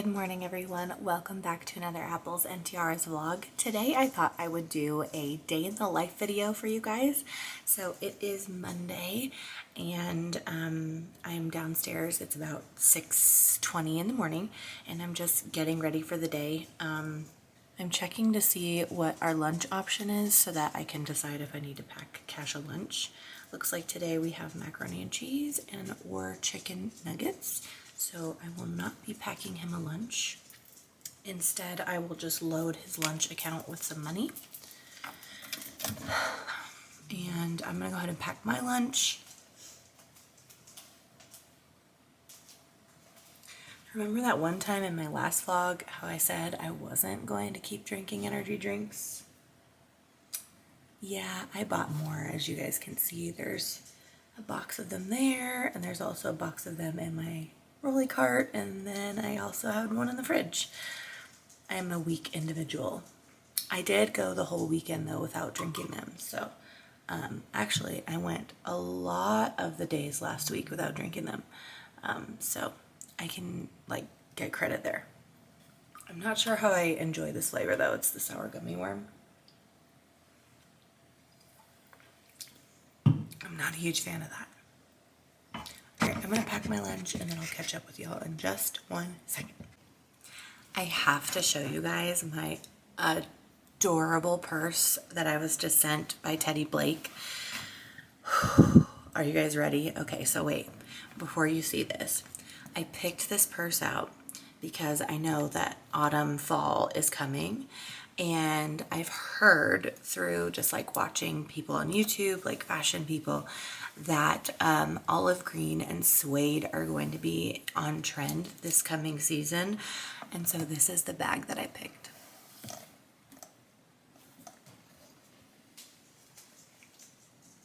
Good morning, everyone. Welcome back to another Apples and Tiaras vlog. Today I thought I would do a day in the life video for you guys. So it is Monday and I'm downstairs. It's about 6:20 in the morning and I'm just getting ready for the day. I'm checking to see what our lunch option is so that I can decide if I need to pack Cash a lunch. Looks like today we have macaroni and cheese and or chicken nuggets. So I will not be packing him a lunch. Instead, I will just load his lunch account with some money. And I'm gonna go ahead and pack my lunch. Remember that one time in my last vlog how I said I wasn't going to keep drinking energy drinks? Yeah, I bought more. As you guys can see, there's a box of them there, and there's also a box of them in my rolly cart, and then I also had one in the fridge. I am a weak individual. I did go the whole weekend though without drinking them, so actually I went a lot of the days last week without drinking them, so I can like get credit there. I'm not sure how I enjoy this flavor though. It's the sour gummy worm. I'm not a huge fan of that. Alright, I'm gonna pack my lunch and then I'll catch up with y'all in just 1 second. I have to show you guys my adorable purse that I was just sent by Teddy Blake. Are you guys ready? Okay, so wait, before you see this, I picked this purse out because I know that autumn, fall is coming, and I've heard through just like watching people on YouTube, like fashion people, that olive green and suede are going to be on trend this coming season, and so this is the bag that I picked.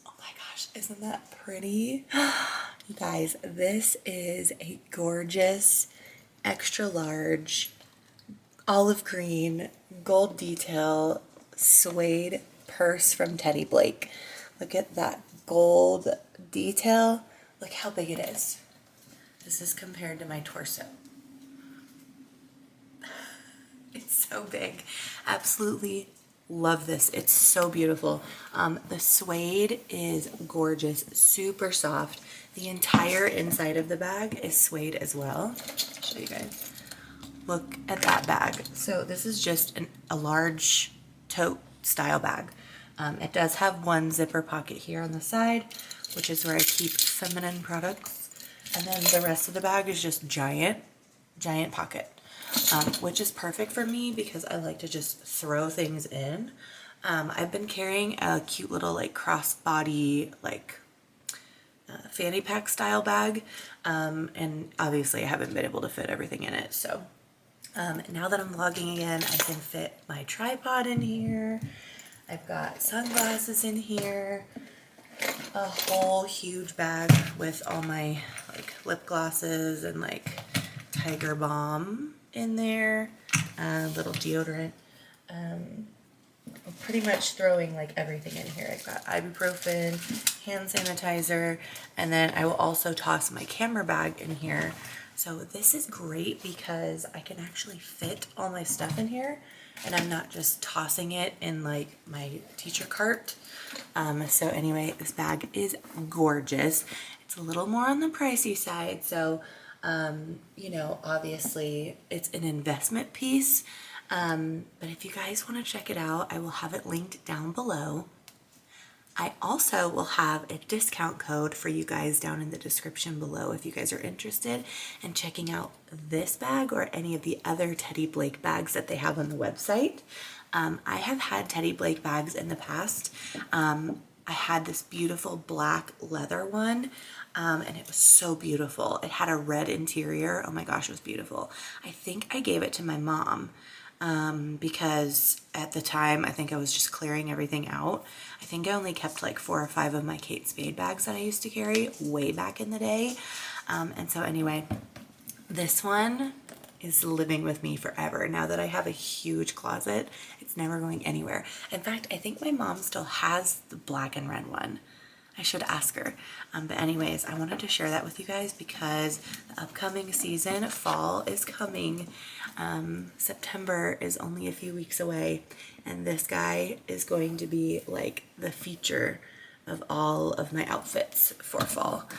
Oh my gosh, isn't that pretty? You guys, this is a gorgeous extra large olive green gold detail suede purse from Teddy Blake. Look at that gold detail. Look how big it is. This is compared to my torso. It's so big. Absolutely love this. It's so beautiful. The suede is gorgeous, super soft. The entire inside of the bag is suede as well. I'll show you guys. Look at that bag. So this is just a large tote style bag. It does have one zipper pocket here on the side, which is where I keep feminine products. And then the rest of the bag is just giant pocket, which is perfect for me because I like to just throw things in. I've been carrying a cute little like crossbody like fanny pack style bag, and obviously I haven't been able to fit everything in it. So now that I'm vlogging again, I can fit my tripod in here. I've got sunglasses in here, a whole huge bag with all my like lip glosses and like Tiger Balm in there, little deodorant. I'm pretty much throwing like everything in here. I've got ibuprofen, hand sanitizer, and then I will also toss my camera bag in here. So this is great because I can actually fit all my stuff in here and I'm not just tossing it in like my teacher cart. So anyway, this bag is gorgeous. It's a little more on the pricey side, so you know, obviously it's an investment piece. But if you guys want to check it out, I will have it linked down below. I also will have a discount code for you guys down in the description below if you guys are interested in checking out this bag or any of the other Teddy Blake bags that they have on the website. I have had Teddy Blake bags in the past. I had this beautiful black leather one, and it was so beautiful. It had a red interior. Oh my gosh, it was beautiful. I think I gave it to my mom because at the time I think I was just clearing everything out. I think I only kept like 4 or 5 of my Kate Spade bags that I used to carry way back in the day. And so anyway, this one is living with me forever. Now that I have a huge closet, it's never going anywhere. In fact, I think my mom still has the black and red one. I should ask her. But anyways, I wanted to share that with you guys because the upcoming season, fall, is coming. September is only a few weeks away, and this guy is going to be like the feature of all of my outfits for fall.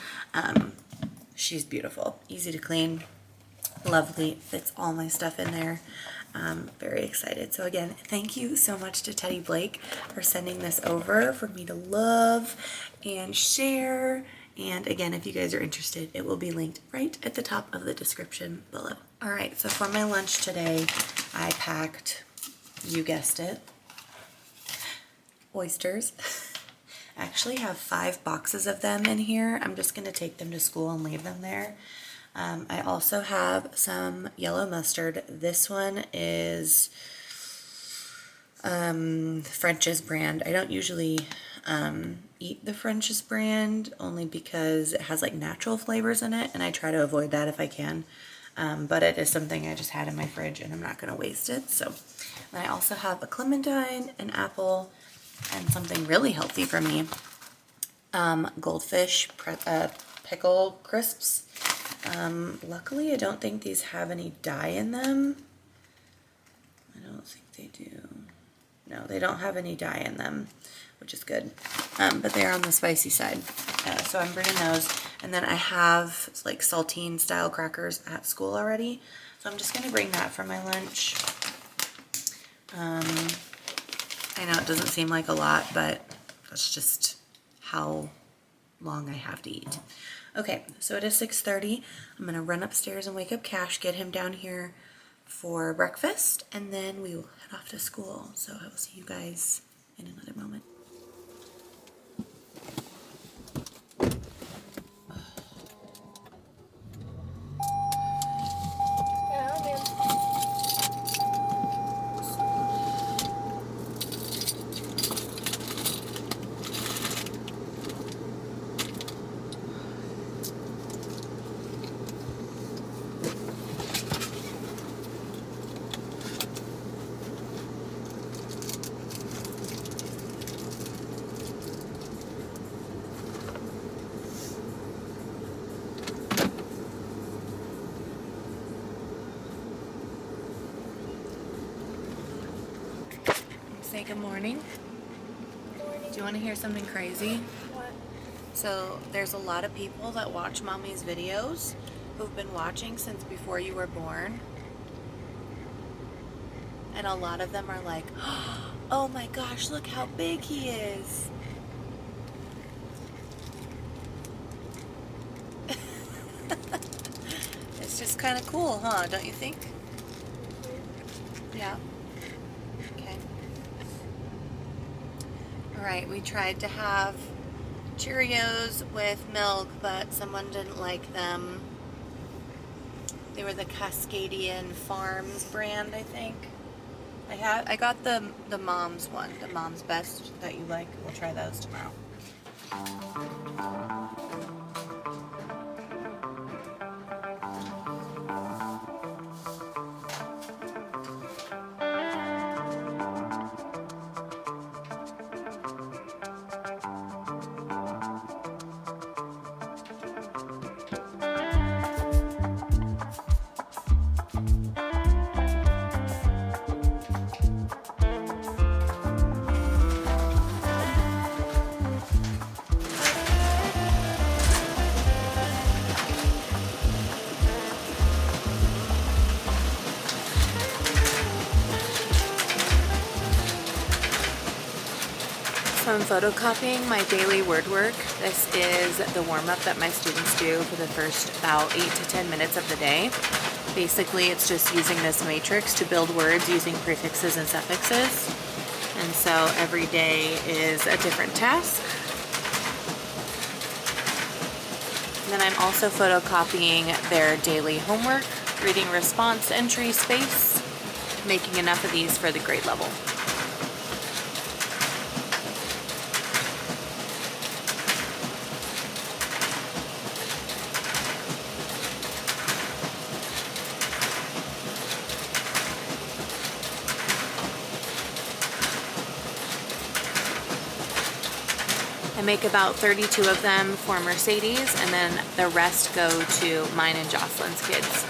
She's beautiful, easy to clean, lovely, fits all my stuff in there. Very excited. So again, thank you so much to Teddy Blake for sending this over for me to love and share. And again, if you guys are interested, it will be linked right at the top of the description below. All right, so for my lunch today, I packed, you guessed it, oysters. I actually have 5 boxes of them in here. I'm just gonna take them to school and leave them there. I also have some yellow mustard. This one is French's brand. I don't usually eat the French's brand only because it has like natural flavors in it, and I try to avoid that if I can. But it is something I just had in my fridge and I'm not going to waste it. So, and I also have a clementine, an apple, and something really healthy for me. Goldfish pickle crisps. Luckily, I don't think these have any dye in them. I don't think they do. No, they don't have any dye in them, which is good. But they are on the spicy side. So I'm bringing those. And then I have like saltine style crackers at school already. So I'm just going to bring that for my lunch. I know it doesn't seem like a lot, but that's just how long I have to eat. Okay, so it is 6:30. I'm gonna run upstairs and wake up Cash, get him down here for breakfast, and then we will head off to school. So I will see you guys in another moment. Say good morning. Good morning. Do you want to hear something crazy? What? So there's a lot of people that watch Mommy's videos who've been watching since before you were born. And a lot of them are like, oh my gosh, look how big he is. It's just kind of cool, huh? Don't you think? Yeah. Okay. All right, we tried to have Cheerios with milk, but someone didn't like them. They were the Cascadian Farms brand, I think. I got the Mom's one, the Mom's Best that you like. We'll try those tomorrow. So I'm photocopying my daily word work. This is the warm-up that my students do for the first about 8 to 10 minutes of the day. Basically, it's just using this matrix to build words using prefixes and suffixes. And so every day is a different task. And then I'm also photocopying their daily homework, reading response entry space, making enough of these for the grade level. I make about 32 of them for Mercedes, and then the rest go to mine and Jocelyn's kids.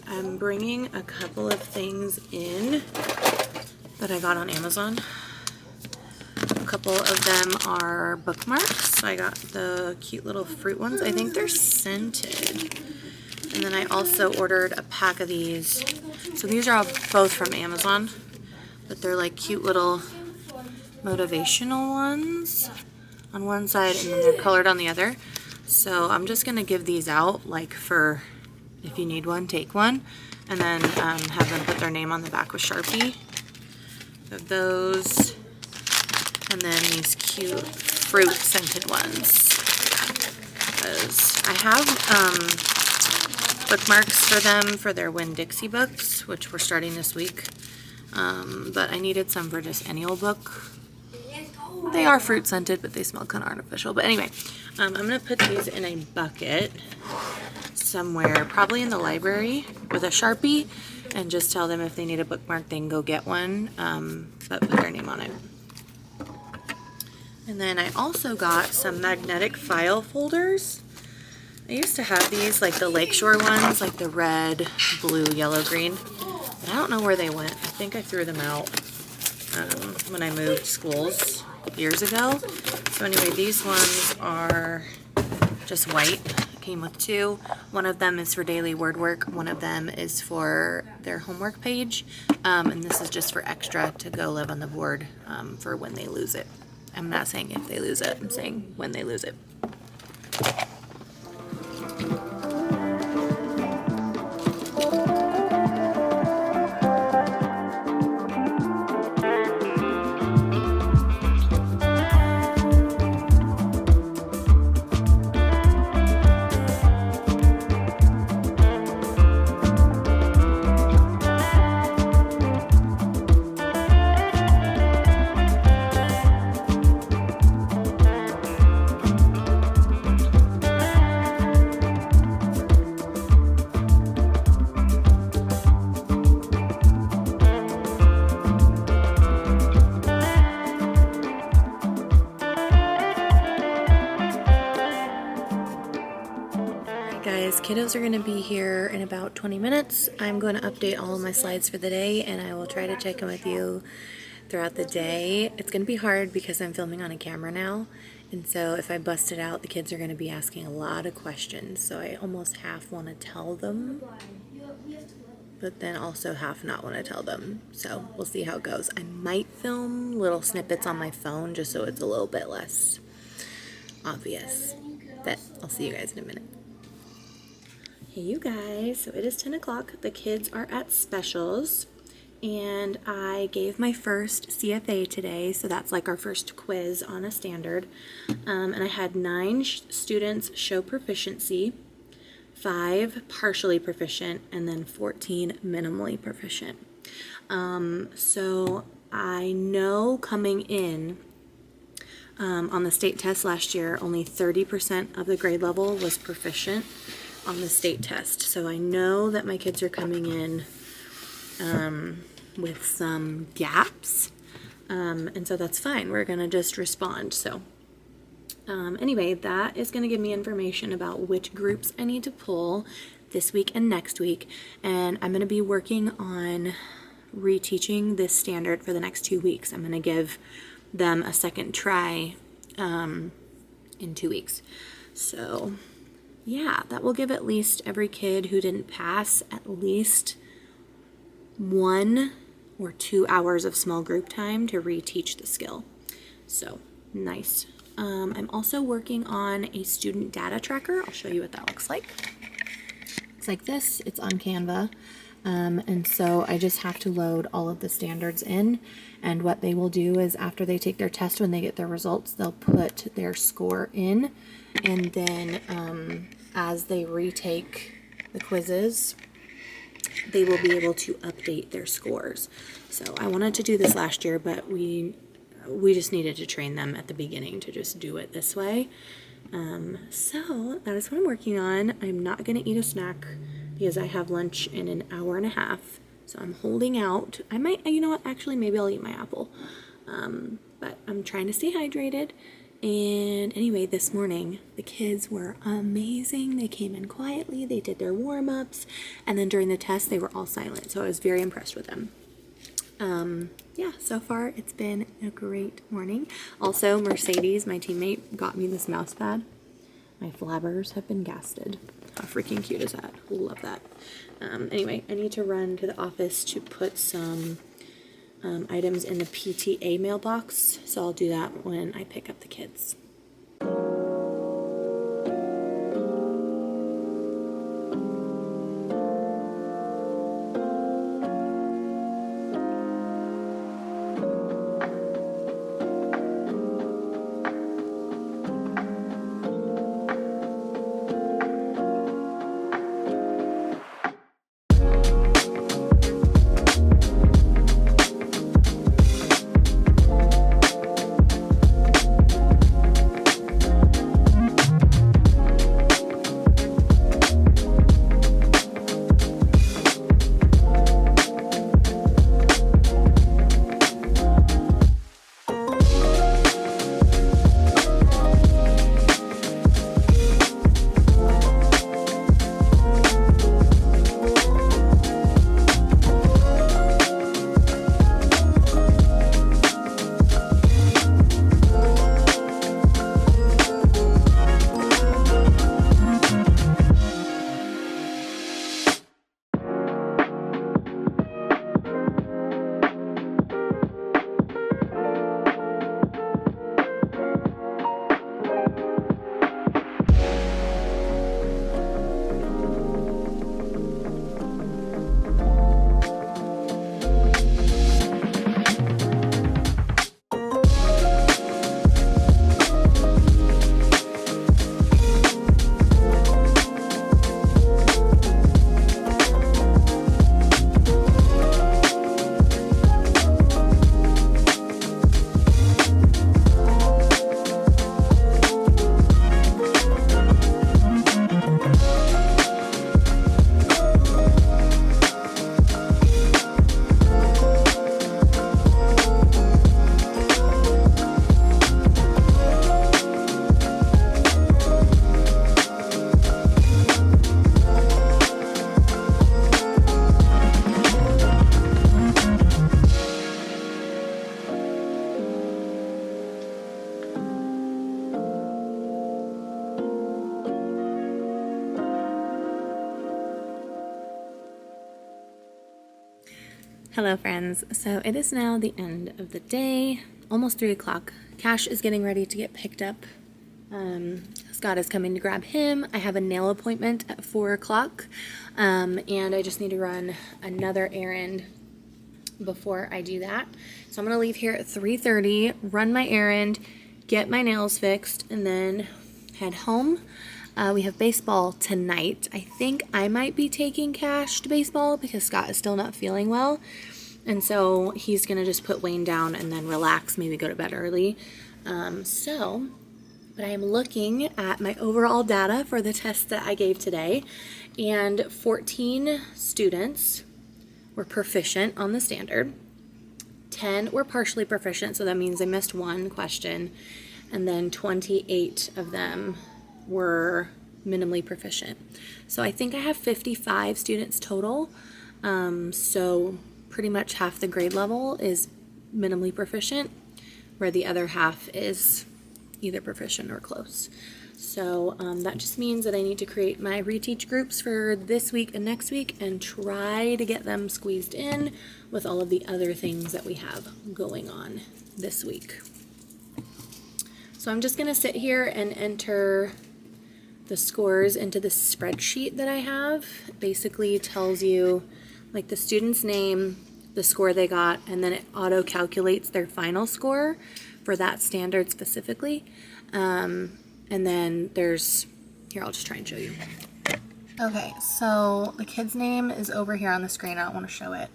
I'm bringing a couple of things in that I got on Amazon. A couple of them are bookmarks. So I got the cute little fruit ones. I think they're scented. And then I also ordered a pack of these. So these are all both from Amazon, but they're like cute little motivational ones on one side and then they're colored on the other. So I'm just gonna give these out like for if you need one, take one, and then have them put their name on the back with Sharpie. So those, and then these cute fruit scented ones. Because I have bookmarks for them for their Winn-Dixie books, which we're starting this week. But I needed some for just any old book. They are fruit scented, but they smell kind of artificial. But anyway, I'm gonna put these in a bucket somewhere, probably in the library, with a Sharpie, and just tell them if they need a bookmark, they can go get one, but put their name on it. And then I also got some magnetic file folders. I used to have these, like the Lakeshore ones, like the red, blue, yellow, green, but I don't know where they went. I think I threw them out when I moved schools years ago. So anyway, these ones are just white. Came with two. One of them is for daily word work. One of them is for their homework page. And this is just for extra to go live on the board for when they lose it. I'm not saying if they lose it. I'm saying when they lose it. Guys, kiddos are going to be here in about 20 minutes. I'm going to update all of my slides for the day, and I will try to check in with you throughout the day. It's going to be hard because I'm filming on a camera now, and so if I bust it out, the kids are going to be asking a lot of questions, so I almost half want to tell them, but then also half not want to tell them, so we'll see how it goes. I might film little snippets on my phone just so it's a little bit less obvious, but I'll see you guys in a minute. Hey you guys, so it is 10 o'clock. The kids are at specials and I gave my first CFA today, so that's like our first quiz on a standard. And I had 9 students show proficiency, 5 partially proficient, and then 14 minimally proficient. So I know coming in on the state test last year, only 30% of the grade level was proficient on the state test. So I know that my kids are coming in with some gaps. And so that's fine. We're going to just respond. So anyway, that is going to give me information about which groups I need to pull this week and next week. And I'm going to be working on reteaching this standard for the next 2 weeks. I'm going to give them a second try in 2 weeks. So yeah, that will give at least every kid who didn't pass at least 1 or 2 hours of small group time to reteach the skill. So nice. I'm also working on a student data tracker. I'll show you what that looks like. It's like this. It's on Canva. And so I just have to load all of the standards in, and what they will do is after they take their test, when they get their results, they'll put their score in, and then as they retake the quizzes, they will be able to update their scores. So I wanted to do this last year, but we just needed to train them at the beginning to just do it this way. So that is what I'm working on. I'm not going to eat a snack because I have lunch in an hour and a half. So I'm holding out. I might, you know what, actually maybe I'll eat my apple. But I'm trying to stay hydrated. And anyway, this morning, the kids were amazing. They came in quietly, they did their warm-ups, and then during the test, they were all silent. So I was very impressed with them. Yeah, so far it's been a great morning. Also, Mercedes, my teammate, got me this mouse pad. My flabbers have been gasted. How freaking cute is that? Love that. Anyway, I need to run to the office to put some items in the PTA mailbox, so I'll do that when I pick up the kids. Hello friends, so it is now the end of the day, almost 3 o'clock. Cash is getting ready to get picked up. Scott is coming to grab him. I have a nail appointment at 4 o'clock, and I just need to run another errand before I do that. So I'm going to leave here at 3:30, run my errand, get my nails fixed, and then head home. We have baseball tonight. I think I might be taking Cash to baseball because Scott is still not feeling well. And so he's going to just put Wayne down and then relax, maybe go to bed early. But I am looking at my overall data for the test that I gave today. And 14 students were proficient on the standard. 10 were partially proficient, so that means they missed one question. And then 28 of them were minimally proficient. So I think I have 55 students total. So pretty much half the grade level is minimally proficient, where the other half is either proficient or close. So that just means that I need to create my reteach groups for this week and next week and try to get them squeezed in with all of the other things that we have going on this week. So I'm just going to sit here and enter the scores into the spreadsheet that I have. It basically tells you like the student's name, the score they got, and then it auto calculates their final score for that standard specifically. And then there's, here, I'll just try and show you. Okay, so the kid's name is over here on the screen. I don't want to show it,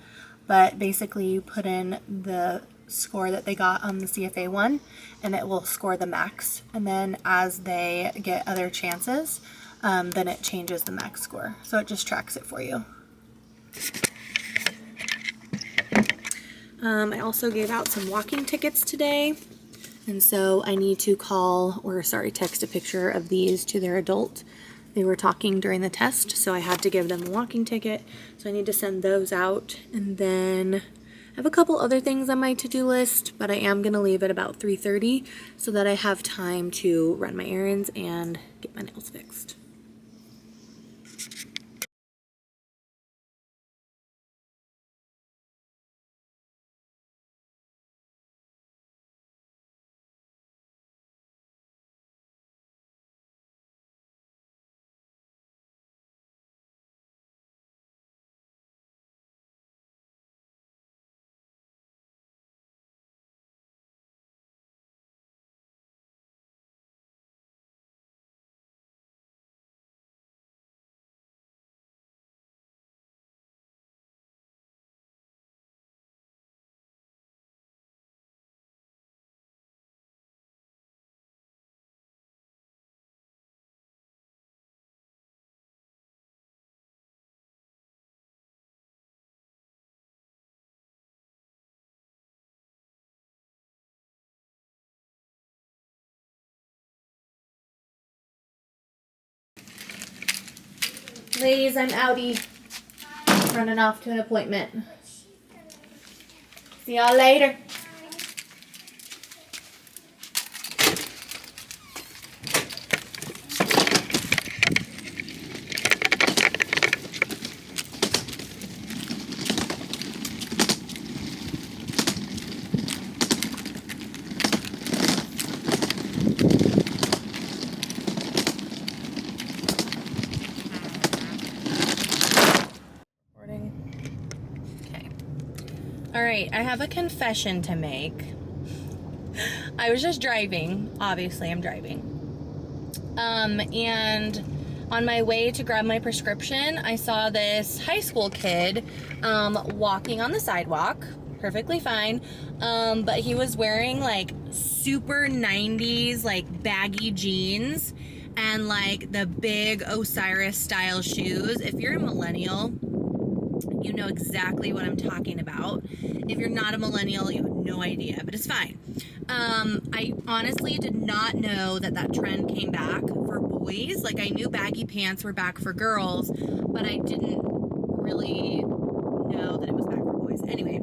but basically you put in the score that they got on the CFA one and it will score the max. And then as they get other chances, then it changes the max score. So it just tracks it for you. I also gave out some walking tickets today. And so I need to text a picture of these to their adult. They were talking during the test, so I had to give them a walking ticket. So I need to send those out. And then I have a couple other things on my to-do list, but I am going to leave at about 3:30 so that I have time to run my errands and get my nails fixed. Ladies, I'm outie. Running off to an appointment. See y'all later. Alright, I have a confession to make. I was just driving. Obviously, I'm driving. And on my way to grab my prescription, I saw this high school kid walking on the sidewalk. Perfectly fine. But he was wearing like super 90s, like baggy jeans and like the big Osiris style shoes. If you're a millennial, you know exactly what I'm talking about. If you're not a millennial, you have no idea, but it's fine. I honestly did not know that trend came back for boys. Like I knew baggy pants were back for girls, but I didn't really know that it was back for boys. Anyway,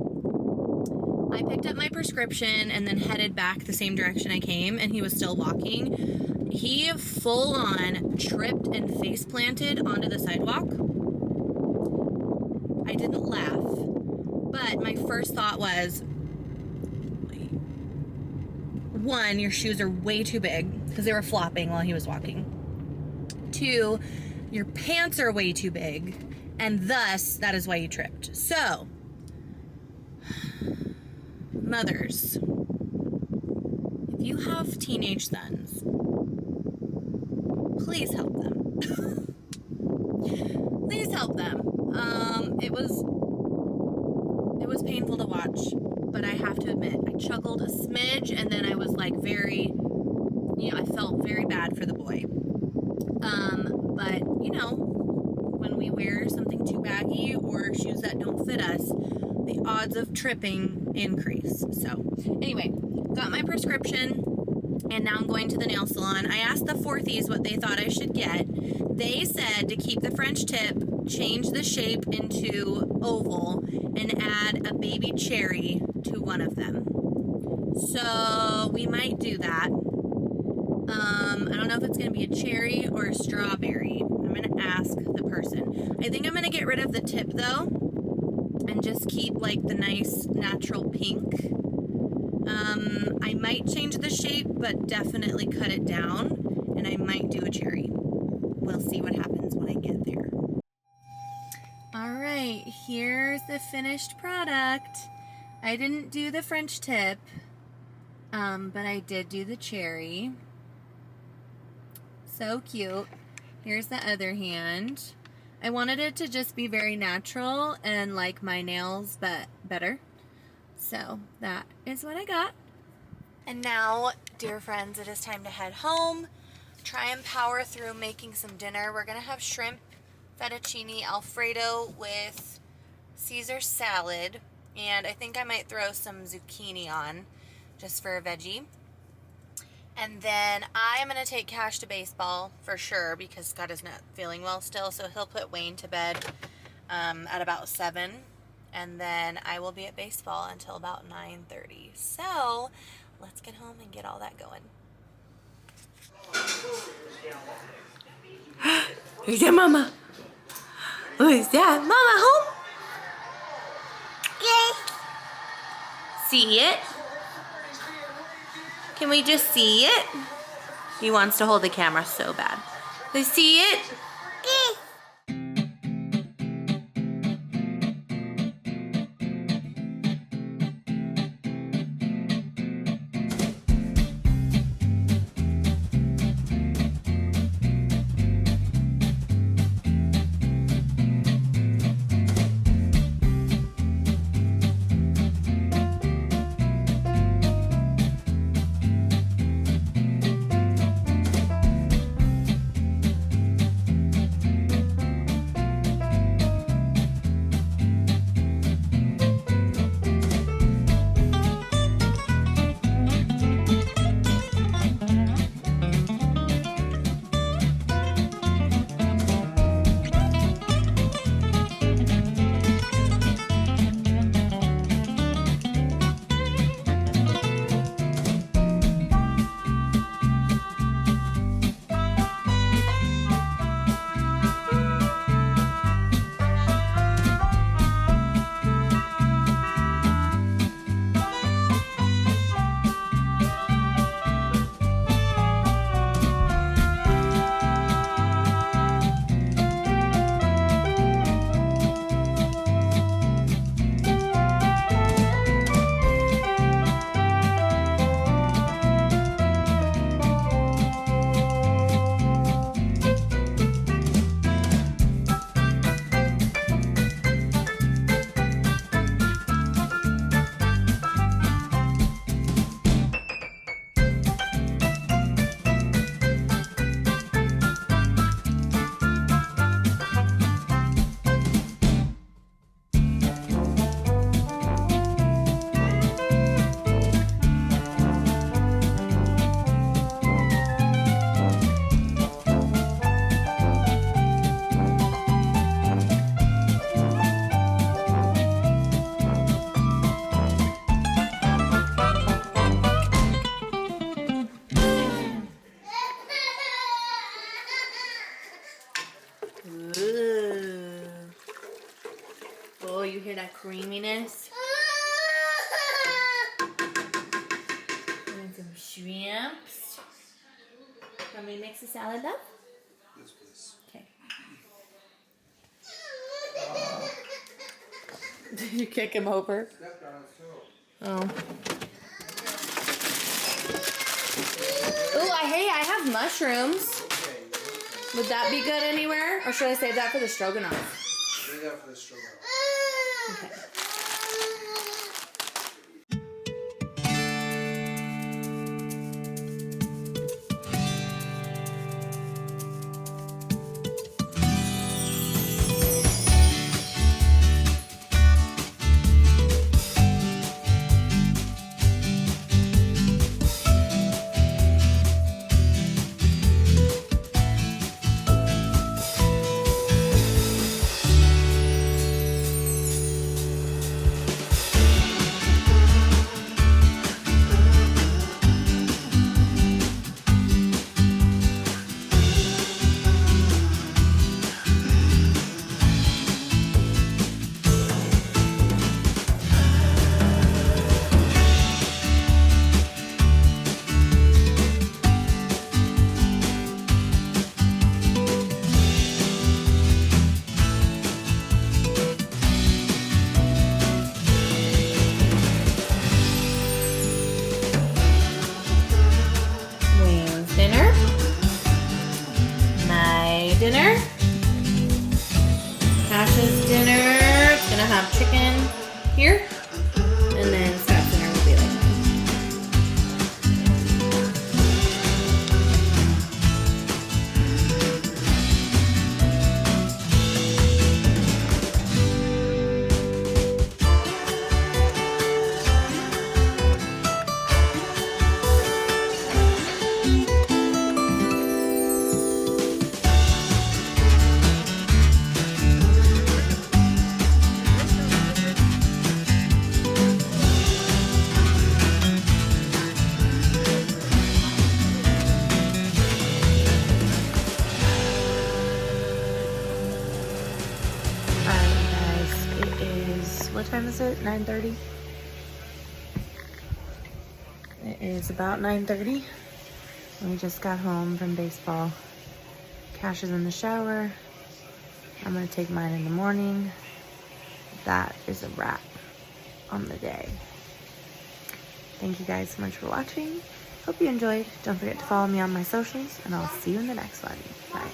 I picked up my prescription and then headed back the same direction I came, and he was still walking. He full on tripped and face planted onto the sidewalk. I didn't laugh, but my first thought was, one, your shoes are way too big because they were flopping while he was walking. Two, your pants are way too big, and thus that is why you tripped. So, mothers, if you have teenage sons, please help them. Please help them. It was painful to watch, but I have to admit, I chuckled a smidge, and then I was like I felt very bad for the boy. But when we wear something too baggy or shoes that don't fit us, the odds of tripping increase. So anyway, got my prescription and now I'm going to the nail salon. I asked the fourthies what they thought I should get. They said to keep the French tip, change the shape into oval, and add a baby cherry to one of them. So we might do that. I don't know if it's going to be a cherry or a strawberry. I'm going to ask the person. I think I'm going to get rid of the tip though and just keep like the nice natural pink. I might change the shape, but definitely cut it down, and I might do a cherry. We'll see what happens when I get there. All right, here's the finished product. I didn't do the French tip, but I did do the cherry. So cute. Here's the other hand. I wanted it to just be very natural and like my nails, but better. So that is what I got. And now, dear friends, it is time to head home. Try and power through making some dinner. We're gonna have shrimp, fettuccine alfredo with Caesar salad. And I think I might throw some zucchini on just for a veggie. And then I am going to take Cash to baseball for sure because Scott is not feeling well still. So he'll put Wayne to bed at about 7. And then I will be at baseball until about 9:30. So let's get home and get all that going. Who's that, Mama? Who's that? Mama home? See it? Can we just see it? He wants to hold the camera so bad. Let's see it? Oh, you hear that creaminess? And some shrimps. Want me to mix the salad up? Yes, please. Okay. Did you kick him over? Step on his toe. Oh. Ooh, hey, I have mushrooms. Okay, Would that be good anywhere? Or should I save that for the stroganoff? do that for the stroganoff. Okay. here, and then Scott Center will be like home. Alright guys, it is, what time is it? 9:30? It is about 9:30. We just got home from baseball. Cash is in the shower. I'm gonna take mine in the morning. That is a wrap on the day. Thank you guys so much for watching. Hope you enjoyed. Don't forget to follow me on my socials, and I'll see you in the next one. Bye.